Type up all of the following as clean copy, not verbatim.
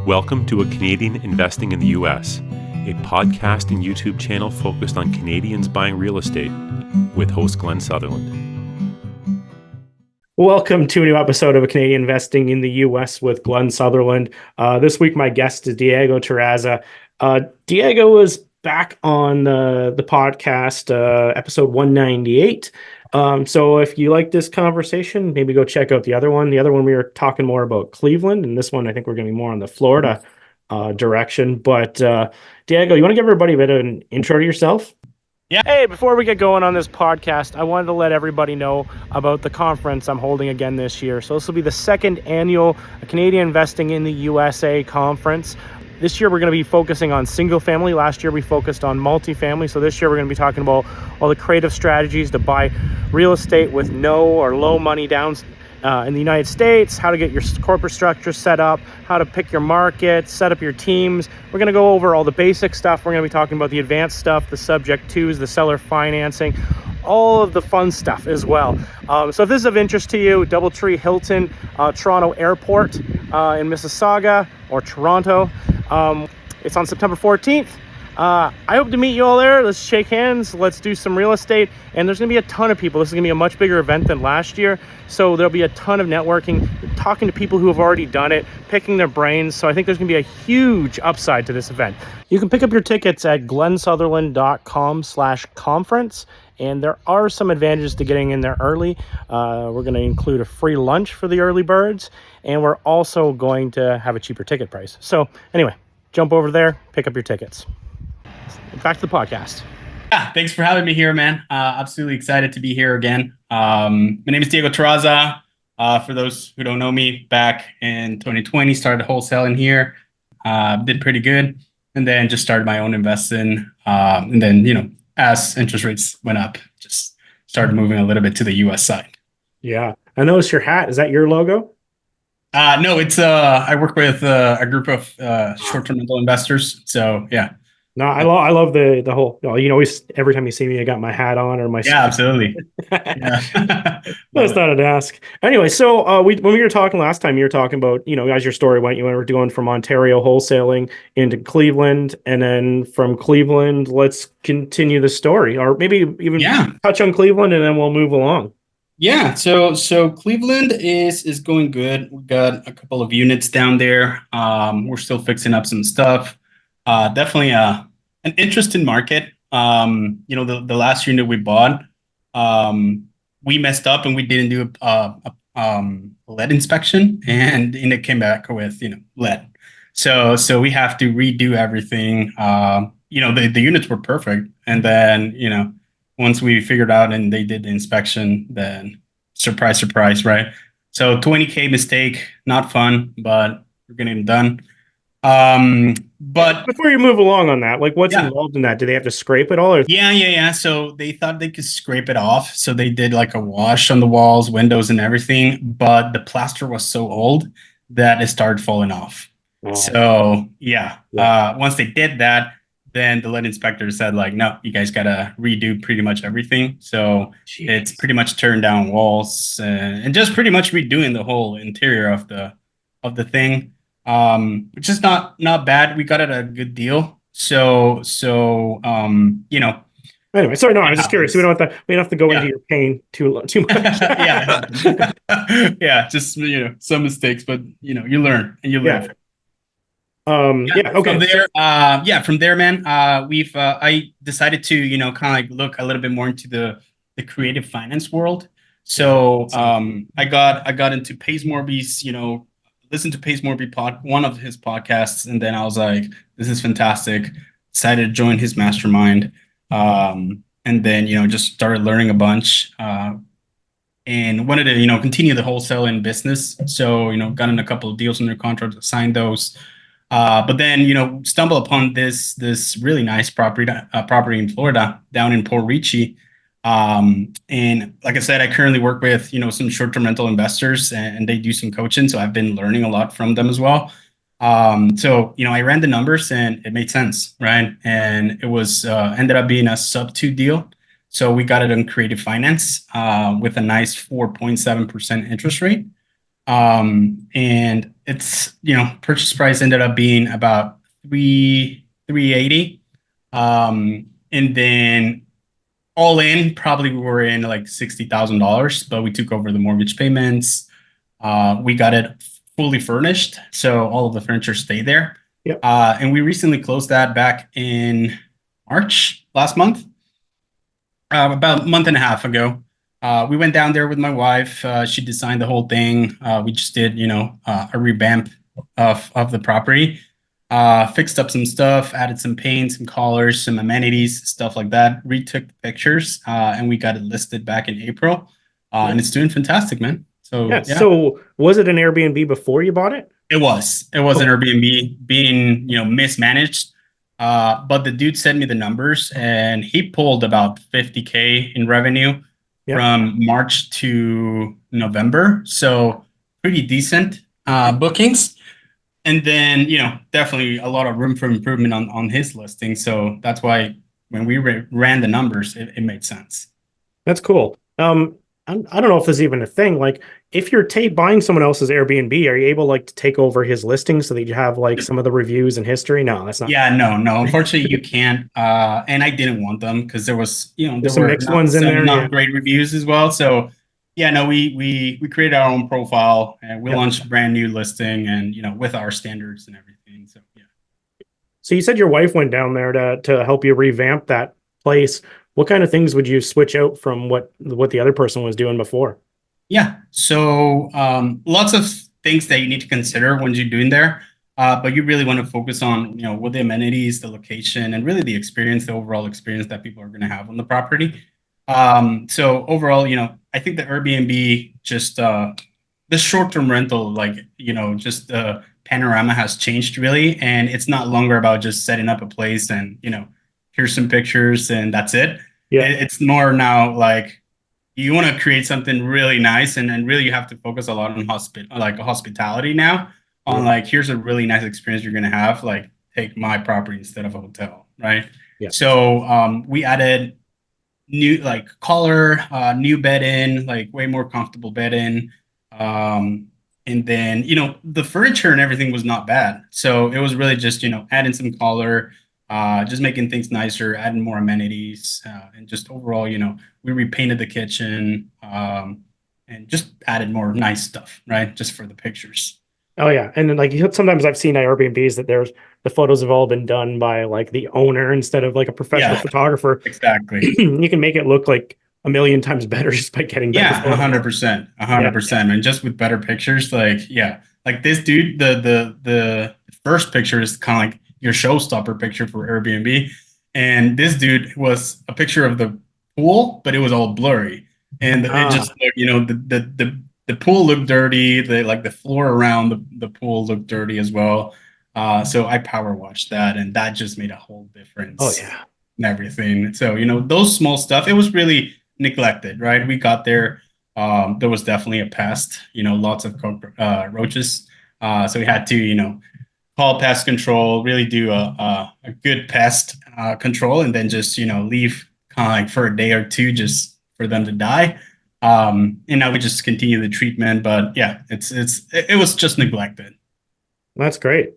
Welcome to A Canadian Investing in the U.S., a podcast and YouTube channel focused on Canadians buying real estate with host Glenn Sutherland. Welcome to a new episode of A Canadian Investing in the U.S. with Glenn Sutherland. This week, my guest is Diego Terraza. Diego was back on the podcast, episode 198. So if you like this conversation, maybe go check out the other one. The other one, we were talking more about Cleveland, and this one, I think we're going to be more on the Florida direction. But Diego, you want to give everybody a bit of an intro to yourself? Yeah. Hey, before we get going on this podcast, I wanted to let everybody know about the conference I'm holding again this year. So this will be the second annual Canadian Investing in the USA conference. This year, we're going to be focusing on single family. Last year, we focused on multifamily. So this year, we're going to be talking about all the creative strategies to buy real estate with no or low money down in the United States, how to get your corporate structure set up, how to pick your market, set up your teams. We're going to go over all the basic stuff. We're going to be talking about the advanced stuff, the subject twos, the seller financing, all of the fun stuff as well. So if this is of interest to you, Doubletree Hilton, Toronto Airport in Mississauga or Toronto. It's on September 14th. I hope to meet you all there. Let's shake hands. Let's do some real estate. And there's going to be a ton of people. This is going to be a much bigger event than last year. So there'll be a ton of networking, talking to people who have already done it, picking their brains. So I think there's going to be a huge upside to this event. You can pick up your tickets at glensutherland.com/conference. And there are some advantages to getting in there early. We're going to include a free lunch for the early birds. And we're also going to have a cheaper ticket price. So anyway, jump over there, pick up your tickets. Back to the podcast. Yeah, thanks for having me here, man. Absolutely excited to be here again. My name is Diego Terraza. For those who don't know me, back in 2020, started wholesaling here. Did pretty good. And then just started my own investing. And then, as interest rates went up, just started moving a little bit to the US side. Yeah. I noticed your hat. Is that your logo? No, it's I work with a group of short-term rental investors. So yeah. No, I love the whole, always, every time you see me, I got my hat on or my. Yeah, absolutely. Yeah. I just thought I'd ask. Anyway, so when we were talking last time, you were talking about, as your story went, you were going from Ontario wholesaling into Cleveland, and then from Cleveland, let's continue the story, or maybe even touch on Cleveland, and then we'll move along. Yeah, so Cleveland is going good. We've got a couple of units down there. We're still fixing up some stuff. Definitely an interesting market. The last unit we bought, we messed up and we didn't do a lead inspection, and it came back with lead. So we have to redo everything. The units were perfect, and then once we figured out and they did the inspection, then surprise, surprise, right? So $20K mistake, not fun, but we're getting it done. But before you move along on that, what's involved in that? Do they have to scrape it all? Or? Yeah. So they thought they could scrape it off. So they did like a wash on the walls, windows and everything. But the plaster was so old that it started falling off. Oh. So once they did that, then the lead inspector said no, you guys got to redo pretty much everything. So it's pretty much turned down walls and just pretty much redoing the whole interior of the thing. Which is not bad. We got it at a good deal. So Anyway, sorry, no, I was just curious. We don't have to go into your pain too much. Just some mistakes, but you learn and you live. Okay. From there, man, I decided to kind of look a little bit more into the creative finance world. So I got into Pace Morby's, listened to Pace Morby one of his podcasts, and then I was like, this is fantastic. Decided to join his mastermind, and then just started learning a bunch, and wanted to continue the wholesaling business. So got in a couple of deals under contract, signed those, but then stumbled upon this really nice property in Florida, down in Port Richey. And like I said, I currently work with, some short-term rental investors, and they do some coaching. So I've been learning a lot from them as well. I ran the numbers and it made sense, right? And it was, ended up being a sub-2 deal. So we got it on creative finance, with a nice 4.7% interest rate. And it's, purchase price ended up being about 380. And then all in, probably we were in like $60,000, but we took over the mortgage payments. We got it fully furnished, so all of the furniture stayed there. Yep. And we recently closed that back in March last month, about a month and a half ago. We went down there with my wife. She designed the whole thing. We just did, a revamp of the property. Fixed up some stuff, added some paint, some colors, some amenities, stuff like that. Retook the pictures, and we got it listed back in April. And it's doing fantastic, man. So yeah. So was it an Airbnb before you bought it? It was an Airbnb being, mismanaged. But the dude sent me the numbers and he pulled about 50K in revenue from March to November. So pretty decent bookings. And then, definitely a lot of room for improvement on his listing. So that's why when we ran the numbers, it made sense. That's cool. I don't know if there's even a thing. Like, if you're buying someone else's Airbnb, are you able to take over his listing so that you have some of the reviews and history? No, that's not. Yeah, no. Unfortunately, you can't. And I didn't want them because there was, there some were mixed ones in there, not great reviews as well. So yeah, no, we created our own profile and we launched a brand new listing and with our standards and everything. So yeah. So you said your wife went down there to help you revamp that place. What kind of things would you switch out from what the other person was doing before? Yeah, so lots of things that you need to consider when you're doing there, but you really want to focus on what the amenities, the location, and really the experience, the overall experience that people are going to have on the property. So overall, I think the Airbnb just the short-term rental, just the panorama has changed really, and it's not longer about just setting up a place and here's some pictures and that's it. Yeah, it's more now like you want to create something really nice, and then really you have to focus a lot on hospitality now. On here's a really nice experience you're gonna have. Like, take my property instead of a hotel, right? Yeah. So we added new color, new bed in, way more comfortable bed in. And then the furniture and everything was not bad. So it was really just adding some color. Just making things nicer, adding more amenities, and just overall, we repainted the kitchen and just added more nice stuff, right? Just for the pictures. Oh yeah, and then sometimes I've seen Airbnbs that the photos have all been done by the owner instead of a professional photographer. Exactly. You can make it look like a million times better just by getting better photos. 100%, and just with better pictures, like this dude, the first picture is kind of like your showstopper picture for Airbnb. And this dude was a picture of the pool, but it was all blurry. And it just, the pool looked dirty. The floor around the pool looked dirty as well. So I power watched that, and that just made a whole difference. Oh yeah. And everything. So, those small stuff, it was really neglected, right? We got there. There was definitely a pest, lots of roaches. So we had to, call pest control, really do a good pest control, and then just leave kind of for a day or two just for them to die. And now we just continue the treatment, but yeah, it was just neglected. That's great.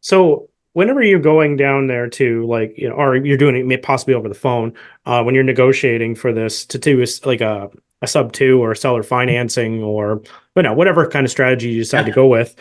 So whenever you're going down there to or you're doing it possibly over the phone, when you're negotiating for this to do a sub two or seller financing or whatever kind of strategy you decide to go with,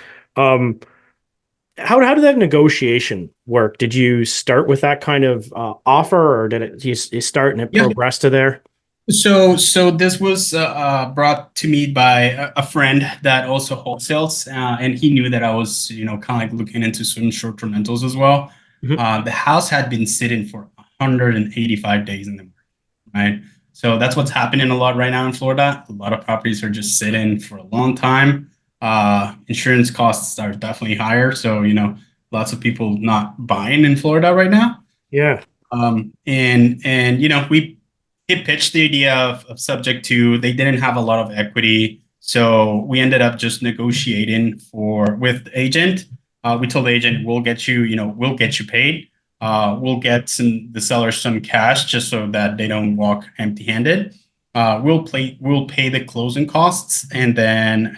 how did that negotiation work? Did you start with that kind of offer, or did you start and it progressed to there? So this was brought to me by a friend that also wholesales, and he knew that I was kind of looking into some short-term rentals as well. Mm-hmm. The house had been sitting for 185 days in the market, right? So that's what's happening a lot right now in Florida. A lot of properties are just sitting for a long time. Insurance costs are definitely higher, so lots of people not buying in Florida right now. Yeah. And he pitched the idea of subject to. They didn't have a lot of equity, so we ended up just negotiating with the agent. We told the agent, we'll get you paid. We'll get the seller some cash just so that they don't walk empty-handed. we'll pay the closing costs, and then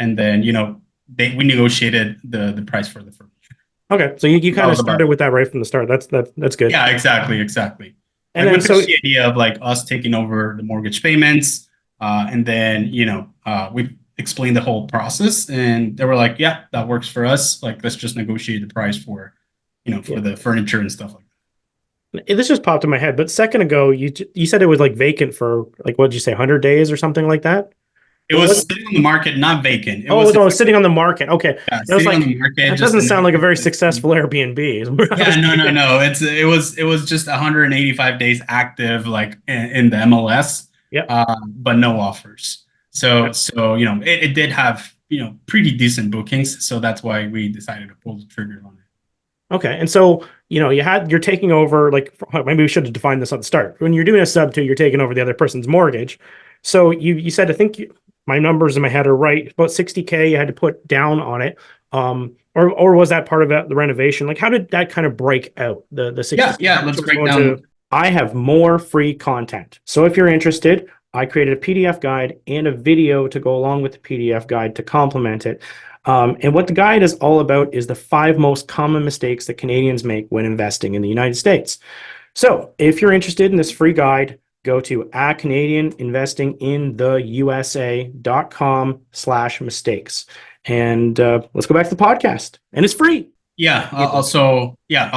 we negotiated the price for the furniture. Okay, so you That kind of was about started it. with that right from the start. That's good. Yeah, exactly. And Like then we so pitched the idea of like us taking over the mortgage payments, and then we explained the whole process, and they were like, "Yeah, that works for us. Like, let's just negotiate the price for, yeah, for the furniture and stuff like this just popped in my head. But a second ago, you said it was like vacant for like what did you say, 100 days or something like that? that." It What was was? sitting on the market, not vacant. It Oh was no, it's sitting on the market. Okay, I was sitting on like, the market, that just doesn't in sound like a very the. successful Airbnb. I Yeah, was no, no, thinking. no. It was just 185 days active, like in the MLS, Yep. but no offers. So it did have pretty decent bookings, so that's why we decided to pull the trigger on it. Okay, and so you're taking over like maybe we should have defined this at the start. When you're doing a sub two, you're taking over the other person's mortgage. So you said I think my numbers in my head are right. About 60K you had to put down on it. Or was that part of the renovation? Like how did that kind of break out the 60? Yeah, yeah. How much Let's was break going down. to? I have more free content. So if you're interested, I created a PDF guide and a video to go along with the PDF guide to complement it. And what the guide is all about is the 5 most common mistakes that Canadians make when investing in the United States. So if you're interested in this free guide, go to Canadian Investing in the USA.com/mistakes. And let's go back to the podcast. And it's free. Yeah. I'll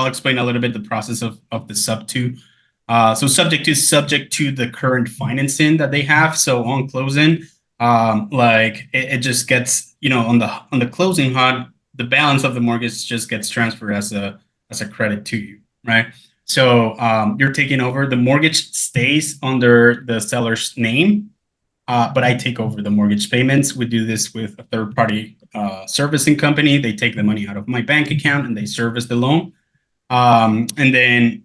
explain a little bit the process of the sub two. So subject to the current financing that they have. So on closing, like it just gets on the closing HUD, the balance of the mortgage just gets transferred as a credit to you, right? So you're taking over. The mortgage stays under the seller's name, but I take over the mortgage payments. We do this with a third party servicing company. They take the money out of my bank account and they service the loan. And then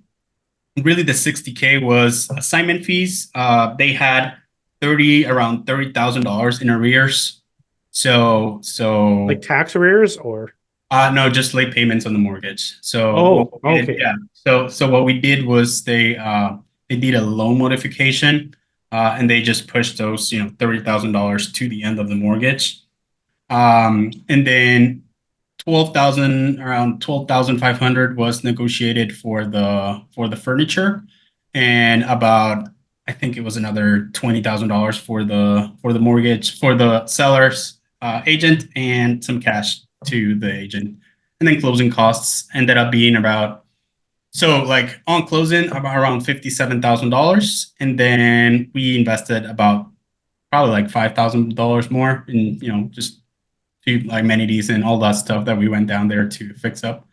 really the 60K was assignment fees. They had around $30,000 in arrears. So Like tax arrears or? no, just late payments on the mortgage. So Oh, okay. yeah. So what we did was they did a loan modification, and they just pushed those $30,000 to the end of the mortgage, and then around 12,500 was negotiated for the furniture, and about I think it was another $20,000 for the mortgage for the seller's agent and some cash to the agent, and then closing costs ended up being about like on closing about around $57,000, and then we invested about probably like $5,000 more in just amenities and all that stuff that we went down there to fix up.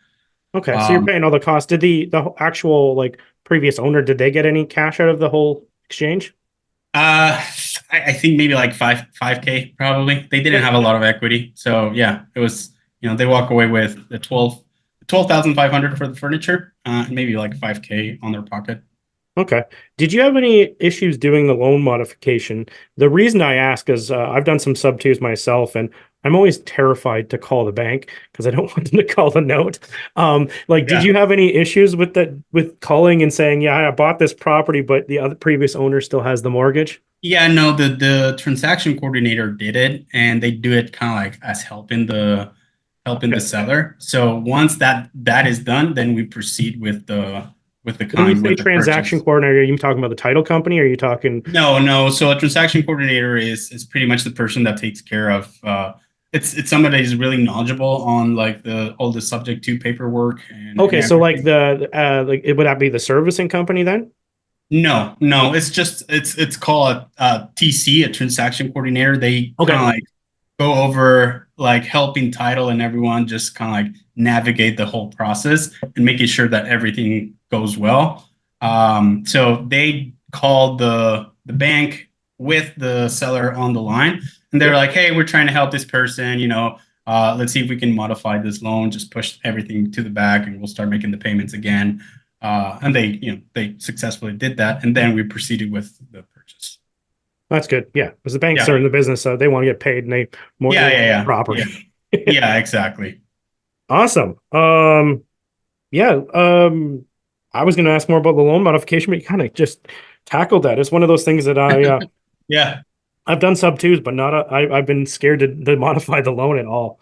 Okay, so you're paying all the costs. Did the actual like previous owner, did they get any cash out of the whole exchange? I think maybe like 5K probably. They didn't have a lot of equity, so yeah, it was they walk away with the 12,500 for the furniture, and maybe like 5K on their pocket. Okay. Did you have any issues doing the loan modification? The reason I ask is I've done some sub twos myself, and I'm always terrified to call the bank because I don't want them to call the note. Did you have any issues with calling and saying, "Yeah, I bought this property, but the other previous owner still has the mortgage"? Yeah, no, the transaction coordinator did it, and they do it kind of like as helping the seller. So once that is done, then we proceed with the When you say with the transaction purchase. coordinator, are you talking about the title company? Or are you talking? No. So a transaction coordinator is pretty much the person that takes care of. It's somebody who's really knowledgeable on like all the subject to paperwork and Okay, so like everything. would that be the servicing company then? No, it's just it's called a TC, a transaction coordinator. They kind of Okay. like go over like helping title and everyone just kind of like navigate the whole process and making sure that everything goes well. So they called the bank with the seller on the line, and they're like, "Hey, we're trying to help this person. Let's see if we can modify this loan. Just push everything to the back, and we'll start making the payments again." And they successfully did that, and then we proceeded with the purchase. That's good. Yeah, because the banks Yeah. are in the business, so they want to get paid and they more Yeah. property. Yeah, exactly. Awesome. Yeah. I was going to ask more about the loan modification, but you kind of just tackled that. It's one of those things that Yeah. I've done sub twos, but I've been scared to modify the loan at all.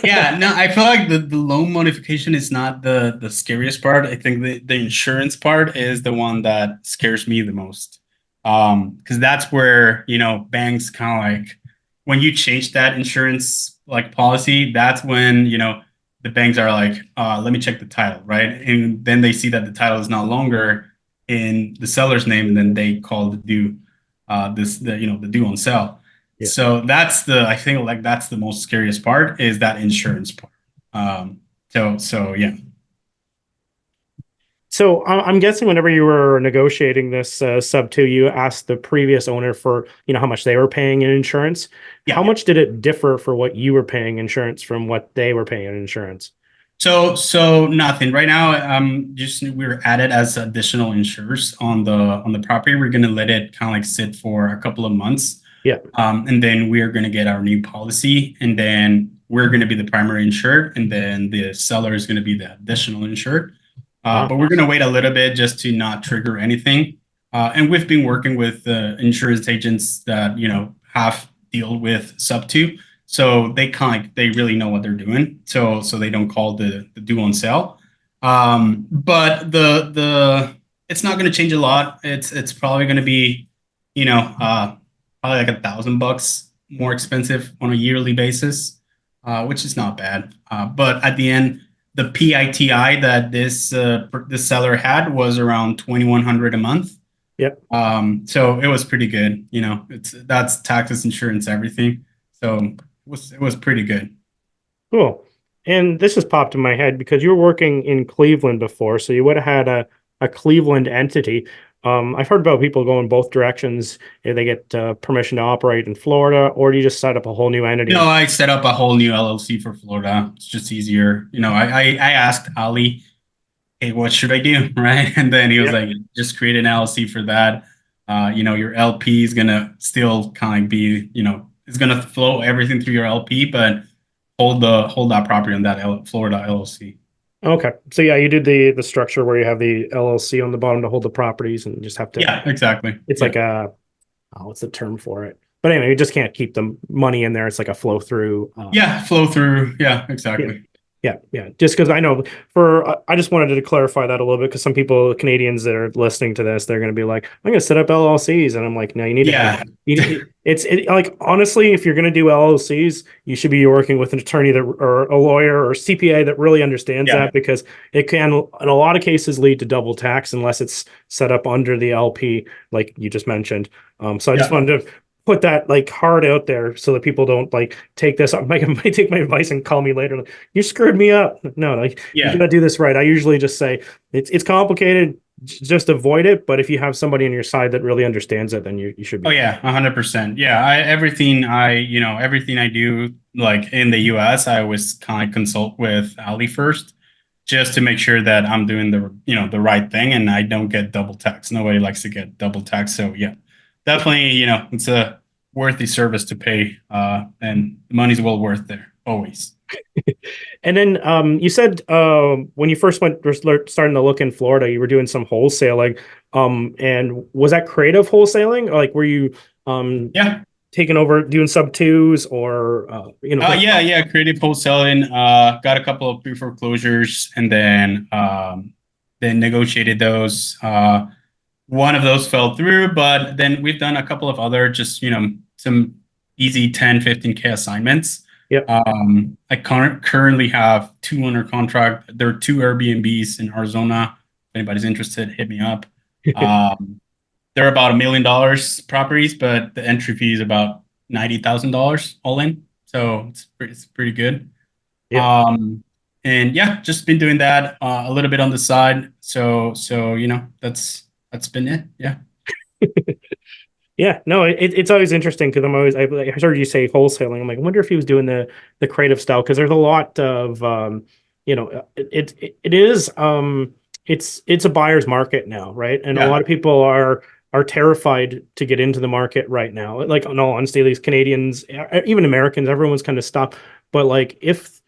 Yeah, no, I feel like the loan modification is not the scariest part. I think the insurance part is the one that scares me the most. Because that's where, banks kind of like when you change that insurance like policy, that's when, the banks are like, let me check the title, right? And then they see that the title is no longer in the seller's name, and then they call the due the due on sale. Yeah. So I think like that's the most scariest part is that insurance part. So yeah. So I'm guessing whenever you were negotiating this sub two, you asked the previous owner for, how much they were paying in insurance. Yeah. How much did it differ for what you were paying insurance from what they were paying in insurance? So nothing right now. Just we were added as additional insurers on the property. We're gonna let it kind of like sit for a couple of months. Yeah. And then we're gonna get our new policy, and then we're gonna be the primary insured, and then the seller is gonna be the additional insured. Wow. But we're gonna wait a little bit just to not trigger anything. And we've been working with insurance agents that have deal with sub two. So they really know what they're doing. So they don't call the due on sale. But the it's not going to change a lot. It's probably going to be, probably like $1,000 more expensive on a yearly basis, which is not bad. But at the end, the PITI that this seller had was around 2,100 a month. Yep. So it was pretty good. That's taxes, insurance, everything. So it was pretty good. Cool. And this has popped in my head because you were working in Cleveland before, so you would have had a Cleveland entity. I've heard about people going both directions if they get permission to operate in Florida, or do you just set up a whole new entity? No, I set up a whole new LLC for Florida. It's just easier. I asked Ali, hey, what should I do? Right. And then he was like, just create an LLC for that. Your LP is going to still kind of be, it's going to flow everything through your LP, but hold that property on that Florida LLC. Okay. So yeah, you did the structure where you have the LLC on the bottom to hold the properties and just have to. Yeah, exactly. It's like what's the term for it? But anyway, you just can't keep the money in there. It's like a flow through. Flow through. Yeah, exactly. Yeah. Just because I know I just wanted to clarify that a little bit because some people, Canadians that are listening to this, they're going to be like, I'm going to set up LLCs. And I'm like, no, you need to. It's like, honestly, if you're going to do LLCs, you should be working with an attorney or a lawyer or CPA that really understands that, because it can, in a lot of cases, lead to double tax unless it's set up under the LP, like you just mentioned. So I just wanted to put that like hard out there so that people don't like take this might take my advice and call me later like, you screwed me up. No, like you gotta do this right. I usually just say it's complicated, just avoid it. But if you have somebody on your side that really understands it, then you should be. 100%. Everything I do like in the US, I always kind of consult with Ali first, just to make sure that I'm doing the right thing and I don't get double taxed. Nobody likes to get double taxed. So definitely, it's a worthy service to pay, and the money's well worth there, always. And then you said when you first starting to look in Florida, you were doing some wholesaling. And was that creative wholesaling? Or like were you taking over doing sub twos or creative wholesaling. Got a couple of pre-foreclosures and then negotiated those. One of those fell through, but then we've done a couple of other just, some easy 10, 15K assignments. Yep. I currently have 2 under contract. There are 2 Airbnbs in Arizona. If anybody's interested, hit me up. They're about $1 million properties, but the entry fee is about $90,000 all in. So it's pretty good. Yep. And just been doing that a little bit on the side. So that's been it. Yeah. Yeah, no, it's always interesting because I heard you say wholesaling. I'm like, I wonder if he was doing the creative style, because there's a lot of it's a buyer's market now, right? And a lot of people are terrified to get into the market right now. Like, in all honesty, these Canadians, even Americans, everyone's kind of stopped. But like, if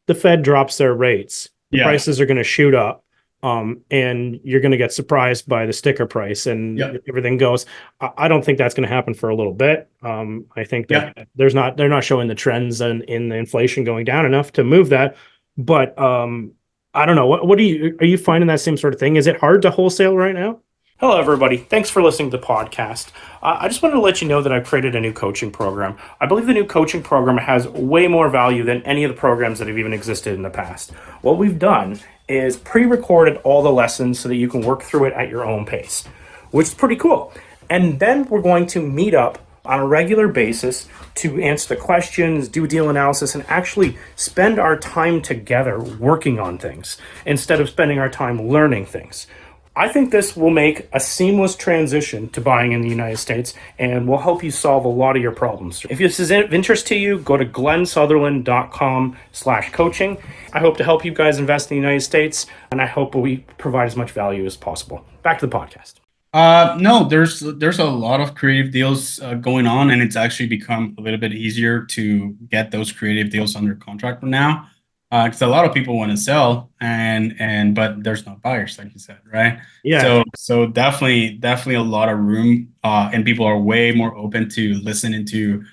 the Fed drops their rates, the prices are going to shoot up. and you're going to get surprised by the sticker price and Yep. everything goes. I don't think that's going to happen for a little bit. I think that Yep. they're not showing the trends in the inflation going down enough to move that. But I don't know. What are you finding that same sort of thing? Is it hard to wholesale right now? Hello, everybody. Thanks for listening to the podcast. I just wanted to let you know that I've created a new coaching program. I believe the new coaching program has way more value than any of the programs that have even existed in the past. What we've done is pre-recorded all the lessons so that you can work through it at your own pace, which is pretty cool. And then we're going to meet up on a regular basis to answer the questions, do deal analysis, and actually spend our time together working on things instead of spending our time learning things. I think this will make a seamless transition to buying in the United States and will help you solve a lot of your problems. If this is of interest to you, go to glensutherland.com/coaching. I hope to help you guys invest in the United States, and I hope we provide as much value as possible. Back to the podcast. No, there's a lot of creative deals going on, and it's actually become a little bit easier to get those creative deals under contract now. Because a lot of people want to sell, but there's no buyers, like you said, right? Yeah. So definitely a lot of room, and people are way more open to listening to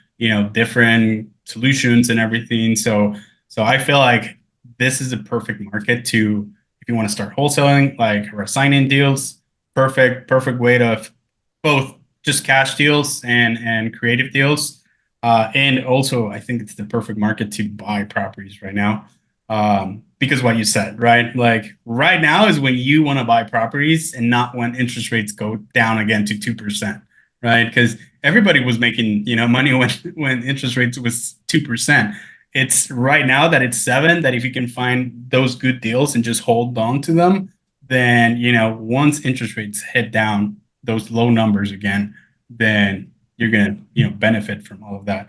different solutions and everything. So I feel like this is a perfect market to, if you want to start wholesaling, like or sign-in deals. Perfect way to both just cash deals and creative deals. And also, I think it's the perfect market to buy properties right now. Because what you said, right? Like right now is when you want to buy properties and not when interest rates go down again to 2%, right? Because everybody was making, money when interest rates was 2%. It's right now that it's 7, that if you can find those good deals and just hold on to them, then, once interest rates hit down those low numbers again, then you're going to, benefit from all of that.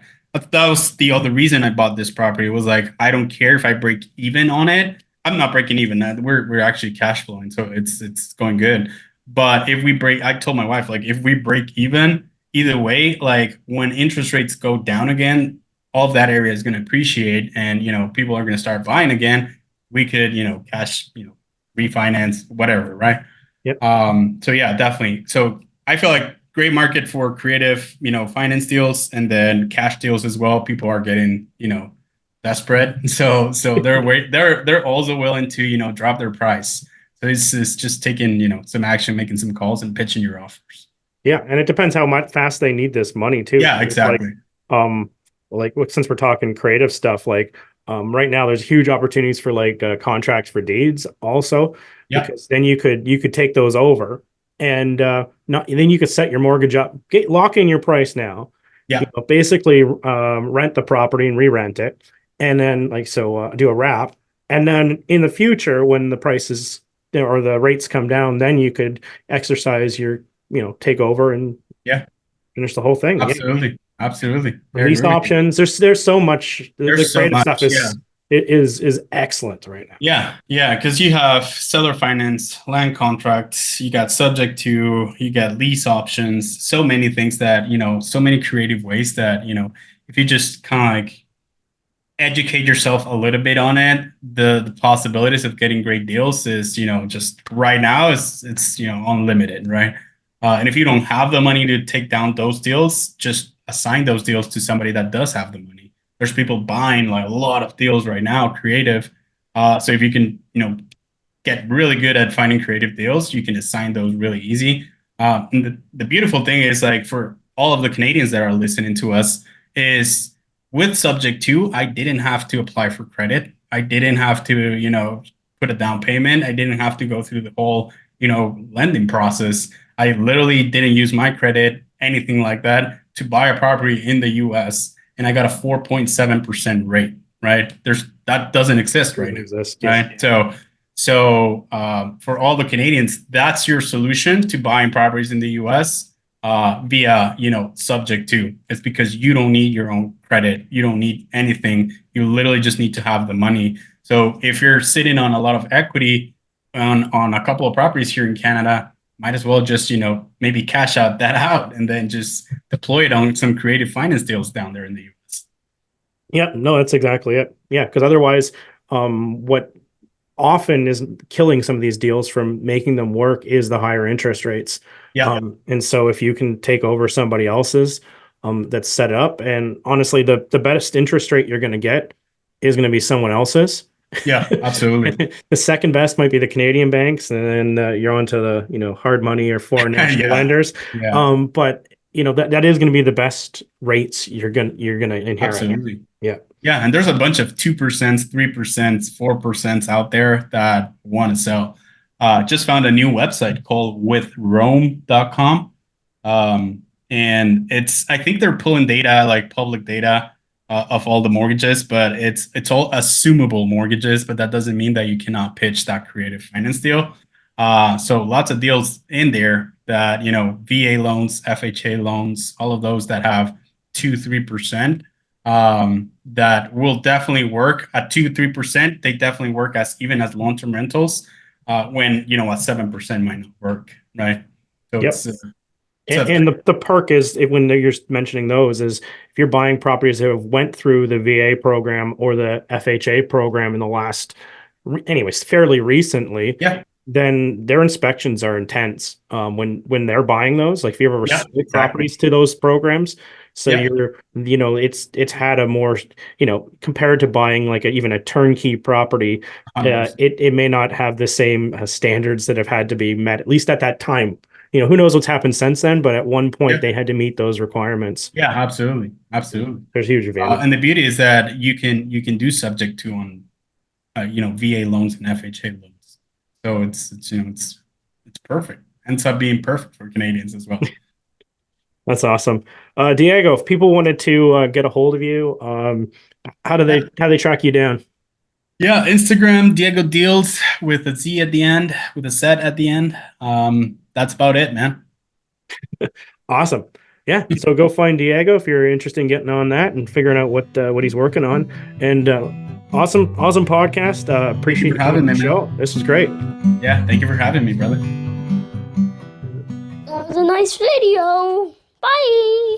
That was the other reason I bought this property. It was like, I don't care if I break even on it. I'm not breaking even. We're actually cash flowing, so it's going good. But if we break, I told my wife, like, if we break even, either way, like when interest rates go down again, all of that area is going to appreciate, and people are going to start buying again. We could, cash, refinance, whatever, right? Yep. So yeah, definitely. So I feel like great market for creative, finance deals, and then cash deals as well. People are getting, desperate. So they're also willing to, drop their price. So it's just taking, some action, making some calls and pitching your offers. Yeah, and it depends how much fast they need this money too. Yeah, exactly. Like since we're talking creative stuff, like right now there's huge opportunities for like contracts for deeds also, because then you could take those over and then you could set your mortgage up, lock in your price now. Yeah. Basically rent the property and re-rent it, and then do a wrap, and then in the future when the prices or the rates come down, then you could exercise your take over and finish the whole thing. Absolutely. Absolutely. Lease options. There's so much. The creative stuff is excellent right now. Yeah, because you have seller finance, land contracts, you got subject to, you got lease options, so many things that, so many creative ways that, if you just kind of like educate yourself a little bit on it, the possibilities of getting great deals is, just right now it's unlimited, right? And if you don't have the money to take down those deals, just assign those deals to somebody that does have the money. There's people buying like a lot of deals right now, creative. So if you can, get really good at finding creative deals, you can assign those really easy. And the beautiful thing is, like, for all of the Canadians that are listening to us, is with subject to, I didn't have to apply for credit. I didn't have to, put a down payment. I didn't have to go through the whole, lending process. I literally didn't use my credit, anything like that, to buy a property in the US, and I got a 4.7% rate, right? That doesn't exist right now, right? So for all the Canadians, that's your solution to buying properties in the US via, subject to. It's because you don't need your own credit. You don't need anything. You literally just need to have the money. So if you're sitting on a lot of equity on a couple of properties here in Canada, might as well just, maybe cash out and then just deploy it on some creative finance deals down there in the US. Yeah, no, that's exactly it. Yeah, because otherwise, what often is killing some of these deals from making them work is the higher interest rates. Yeah. And so if you can take over somebody else's that's set up, and honestly, the best interest rate you're going to get is going to be someone else's. Yeah, absolutely. The second best might be the Canadian banks, and then you're onto the hard money or foreign national lenders. Yeah. But that is going to be the best rates you're gonna inherit. Absolutely. Yeah. Yeah, and there's a bunch of 2%, 3%, 4% out there that want to sell. Just found a new website called withrome.com. And I think they're pulling data, like public data, of all the mortgages, but it's all assumable mortgages, but that doesn't mean that you cannot pitch that creative finance deal. So lots of deals in there that, VA loans, FHA loans, all of those that have 2-3%, that will definitely work at 2-3%. They definitely work even as long-term rentals, when, at 7% might not work. Right. So Yep. And the perk is when you're mentioning those is if you're buying properties that have went through the VA program or the FHA program in the last, anyways, fairly recently, then their inspections are intense when they're buying those. Like if you ever sold properties to those programs, so it's had a more, compared to buying like even a turnkey property, it may not have the same standards that have had to be met, at least at that time. Who knows what's happened since then, but at one point they had to meet those requirements. Yeah, absolutely. Absolutely. There's huge advantage. And the beauty is that you can do subject to on, VA loans and FHA loans. So it's perfect. Ends up being perfect for Canadians as well. That's awesome. Diego, if people wanted to get a hold of you, how do they track you down? Yeah, Instagram, Diego Deals with a Z at the end, with a Z at the end. That's about it, man. Awesome. Yeah. So go find Diego if you're interested in getting on that and figuring out what he's working on. And awesome podcast. Appreciate you having me on the show. This was great. Yeah. Thank you for having me, brother. That was a nice video. Bye.